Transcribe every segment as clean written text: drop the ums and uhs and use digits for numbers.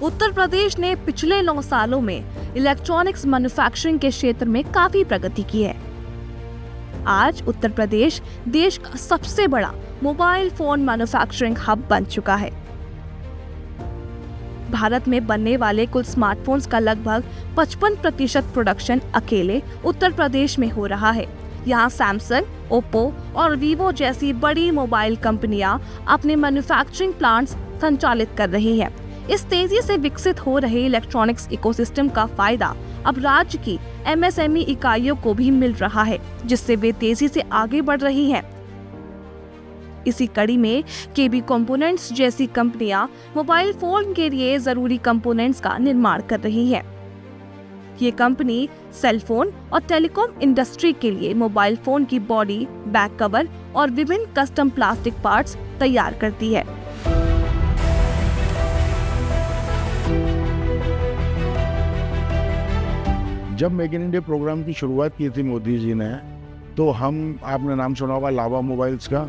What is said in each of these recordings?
उत्तर प्रदेश ने पिछले 9 सालों में इलेक्ट्रॉनिक्स मैन्युफैक्चरिंग के क्षेत्र में काफी प्रगति की है। आज उत्तर प्रदेश देश का सबसे बड़ा मोबाइल फोन मैन्युफैक्चरिंग हब बन चुका है। भारत में बनने वाले कुल स्मार्टफोन्स का लगभग 55% प्रोडक्शन अकेले उत्तर प्रदेश में हो रहा है। यहाँ सैमसंग, ओप्पो और वीवो जैसी बड़ी मोबाइल कंपनियां अपने मैन्युफैक्चरिंग प्लांट्स संचालित कर रही हैं। इस तेजी से विकसित हो रहे इलेक्ट्रॉनिक्स इकोसिस्टम का फायदा अब राज्य की एमएसएमई इकाइयों को भी मिल रहा है, जिससे वे तेजी से आगे बढ़ रही हैं। इसी कड़ी में केबी कंपोनेंट्स जैसी कंपनियां मोबाइल फोन के लिए जरूरी कंपोनेंट्स का निर्माण कर रही हैं। ये कंपनी सेल फोन और टेलीकॉम इंडस्ट्री के लिए मोबाइल फोन की बॉडी, बैक कवर और विभिन्न कस्टम प्लास्टिक पार्ट्स तैयार करती है। जब मेक इन इंडिया प्रोग्राम की शुरुआत की थी मोदी जी ने, तो आपने नाम सुना होगा लावा मोबाइल्स का।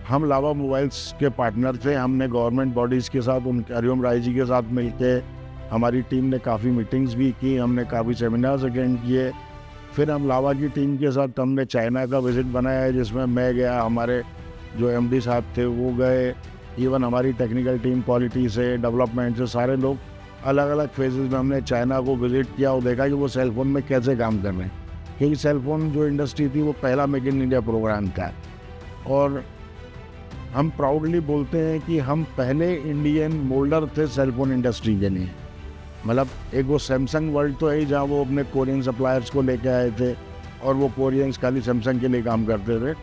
हम लावा मोबाइल्स के पार्टनर थे। हमने गवर्नमेंट बॉडीज़ के साथ, उनके हरिओम राय जी के साथ मिलके हमारी टीम ने काफ़ी मीटिंग्स भी की, हमने काफ़ी सेमिनार्स अटेंड किए। फिर हम लावा की टीम के साथ हमने चाइना का विज़िट बनाया है, जिसमें मैं गया, हमारे जो एमडी साहब थे वो गए, इवन हमारी टेक्निकल टीम क्वालिटी से, डेवलपमेंट से, सारे लोग अलग अलग फेजेस में हमने चाइना को विज़िट किया और देखा कि वो सेल फ़ोन में कैसे काम कर रहे हैं। क्योंकि सेल फ़ोन जो इंडस्ट्री थी वो पहला मेक इन इंडिया प्रोग्राम था, और हम प्राउडली बोलते हैं कि हम पहले इंडियन मोल्डर थे सेल फोन इंडस्ट्री के लिए। मतलब एक वो सैमसंग वर्ल्ड तो है ही, जहाँ वो अपने कोरियन सप्लायर्स को लेके आए थे और वो कोरियंस खाली सैमसंग के लिए काम करते थे,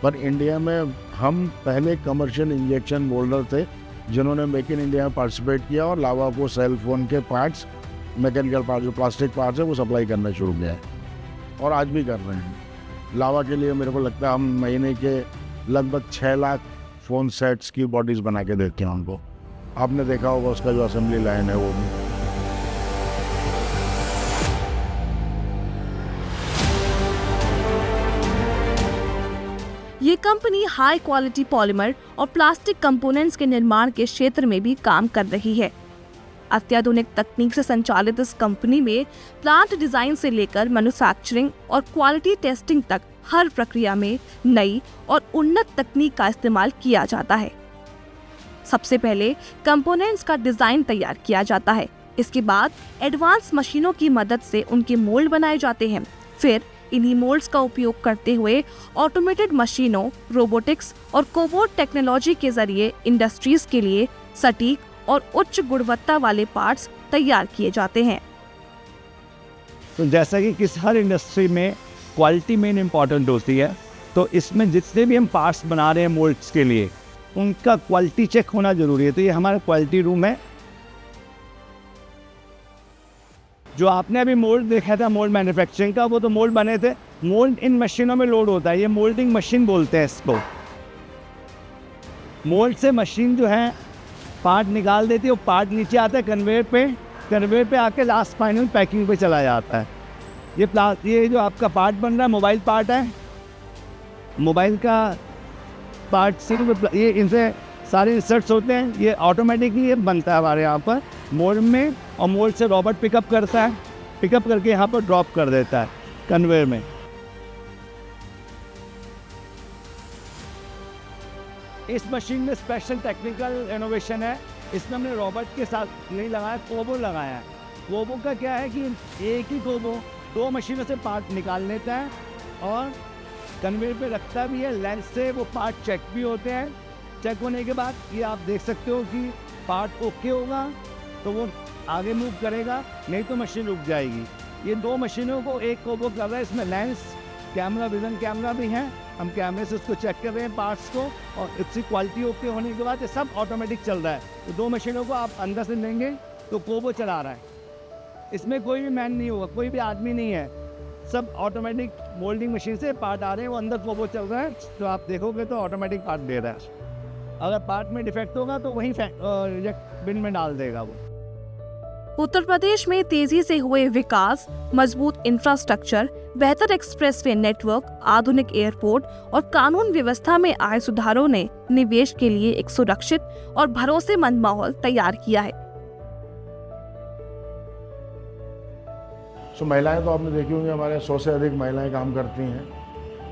पर इंडिया में हम पहले कमर्शियल इंजेक्शन मोल्डर थे जिन्होंने मेक इन इंडिया में पार्टिसिपेट किया और लावा को सेल फोन के पार्ट्स, मैकेनिकल पार्ट्स, जो प्लास्टिक पार्ट्स है, वो सप्लाई करना शुरू किया है और आज भी कर रहे हैं। लावा के लिए मेरे को लगता है हम महीने के लगभग 6 लाख फ़ोन सेट्स की बॉडीज़ बना के देते हैं उनको। आपने देखा होगा उसका जो असेंबली लाइन है वो भी। ये कंपनी हाई क्वालिटी पॉलीमर और प्लास्टिक कंपोनेंट्स के निर्माण के क्षेत्र में भी काम कर रही है। अत्याधुनिक तकनीक से संचालित इस कंपनी में प्लांट डिजाइन से लेकर मैन्युफैक्चरिंग और क्वालिटी टेस्टिंग तक हर प्रक्रिया में नई और उन्नत तकनीक का इस्तेमाल किया जाता है। सबसे पहले कंपोनेंट्स का डिजाइन तैयार किया जाता है। इसके बाद एडवांस मशीनों की मदद से उनके मोल्ड बनाए जाते हैं। फिर इन्हीं मोल्ड्स का उपयोग करते हुए ऑटोमेटेड मशीनों, रोबोटिक्स और कोबोट टेक्नोलॉजी के जरिए इंडस्ट्रीज के लिए सटीक और उच्च गुणवत्ता वाले पार्ट्स तैयार किए जाते हैं। तो जैसा कि हर इंडस्ट्री में क्वालिटी मेन इम्पॉर्टेंट होती है, तो इसमें जितने भी हम पार्ट्स बना रहे हैं मोल्ड्स के लिए, उनका क्वालिटी चेक होना ज़रूरी है। तो ये हमारा क्वालिटी रूम है। जो आपने अभी मोल्ड देखा था मोल्ड मैन्युफैक्चरिंग का, वो तो मोल्ड बने थे। मोल्ड इन मशीनों में लोड होता है, ये मोल्डिंग मशीन बोलते हैं इसको। मोल्ड से मशीन जो है पार्ट निकाल देती है, वो पार्ट नीचे आता है कन्वेयर पे आके लास्ट फाइनल पैकिंग पे चला जाता है। ये जो आपका पार्ट बन रहा है मोबाइल पार्ट है। मोबाइल का पार्ट से ये इनसे सारे इंसर्ट्स होते हैं। ये ऑटोमेटिकली ये बनता है हमारे यहाँ पर मोल्ड में, और मोल्ड से रॉबोट पिकअप करता है, पिकअप करके यहाँ पर ड्रॉप कर देता है कन्वेयर में। इस मशीन में स्पेशल टेक्निकल इनोवेशन है। इसमें हमने रॉबोट के साथ नहीं लगाया, कोबो लगाया है। कोबो का क्या है कि एक ही कोबो 2 मशीनों से पार्ट निकाल लेता है और कन्वेयर पे रखता भी है। लेंस से वो पार्ट चेक भी होते हैं। चेक होने के बाद ये आप देख सकते हो कि पार्ट ओके होगा तो वो आगे मूव करेगा, नहीं तो मशीन रुक जाएगी। ये 2 मशीनों को एक कोबो कर रहा है। इसमें लेंस, कैमरा, विजन कैमरा भी है। हम कैमरे से उसको चेक कर रहे हैं पार्ट्स को, और इसकी क्वालिटी ओके होने के बाद ये सब ऑटोमेटिक चल रहा है। तो 2 मशीनों को आप अंदर से लेंगे तो कोबो चला रहा है। इसमें कोई भी मैन नहीं होगा, कोई भी आदमी नहीं है, सब ऑटोमेटिक मोल्डिंग मशीन से पार्ट आ रहे हैं, वो अंदर कोबो चल रहा है। तो आप देखोगे तो ऑटोमेटिक पार्ट दे रहा है। अगर पार्ट में डिफेक्ट होगा तो वहीं रिजेक्ट बिन में डाल देगा वो। उत्तर प्रदेश में तेजी से हुए विकास, मजबूत इंफ्रास्ट्रक्चर, बेहतर एक्सप्रेसवे नेटवर्क, आधुनिक एयरपोर्ट और कानून व्यवस्था में आए सुधारों ने निवेश के लिए एक सुरक्षित और भरोसेमंद माहौल तैयार किया है। सो महिलाएं तो आपने देखी होंगी, हमारे 100 से अधिक महिलाएं काम करती हैं।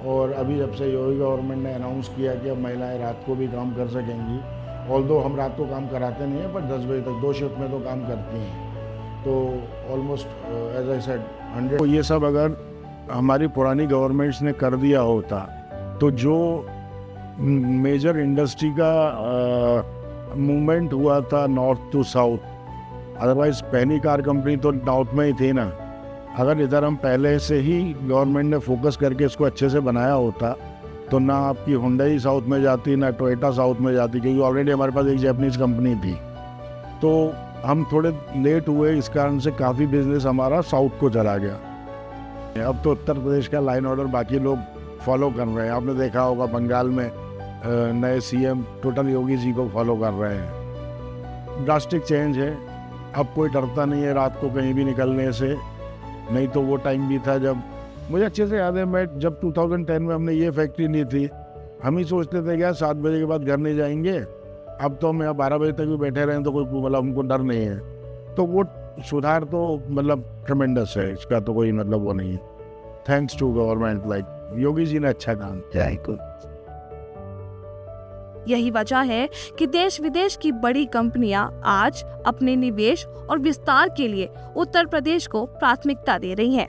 और अभी जब से योगी गवर्नमेंट ने अनाउंस किया कि अब महिलाएं रात को भी काम कर सकेंगी, ऑल्दो हम रात को काम कराते नहीं हैं, पर 10 बजे तक 2 शिफ्ट में तो काम करती हैं। तो ऑलमोस्ट एज आई सेड 100। तो ये सब अगर हमारी पुरानी गवर्नमेंट्स ने कर दिया होता तो जो मेजर इंडस्ट्री का मूवमेंट हुआ था नॉर्थ टू साउथ, अदरवाइज पहली कार कंपनी तो नॉर्थ में ही थी ना। अगर इधर हम पहले से ही गवर्नमेंट ने फोकस करके इसको अच्छे से बनाया होता तो ना आपकी हुंडई साउथ में जाती, ना टोयोटा साउथ में जाती, क्योंकि ऑलरेडी हमारे पास एक जापानीज कंपनी थी। तो हम थोड़े लेट हुए, इस कारण से काफ़ी बिजनेस हमारा साउथ को चला गया। अब तो उत्तर प्रदेश का लाइन ऑर्डर बाकी लोग फॉलो कर रहे हैं। आपने देखा होगा बंगाल में नए सीएम टोटल योगी जी को फॉलो कर रहे हैं। ड्रास्टिक चेंज है, अब कोई डरता नहीं है रात को कहीं भी निकलने से। नहीं तो वो टाइम भी था जब, मुझे अच्छे से याद है, मैं जब 2010 में हमने ये फैक्ट्री ली थी, हम ही सोचते थे क्या 7 बजे के बाद घर नहीं जाएंगे। अब तो हम यहाँ 12 बजे तक भी बैठे रहें तो कोई मतलब हमको डर नहीं है। तो वो सुधार तो मतलब ट्रेमेंडस है, इसका तो कोई मतलब वो नहीं है। Thanks to government, like Yogi ji ने अच्छा काम किया। यही वजह है कि देश विदेश की बड़ी कंपनियां आज अपने निवेश और विस्तार के लिए उत्तर प्रदेश को प्राथमिकता दे रही हैं।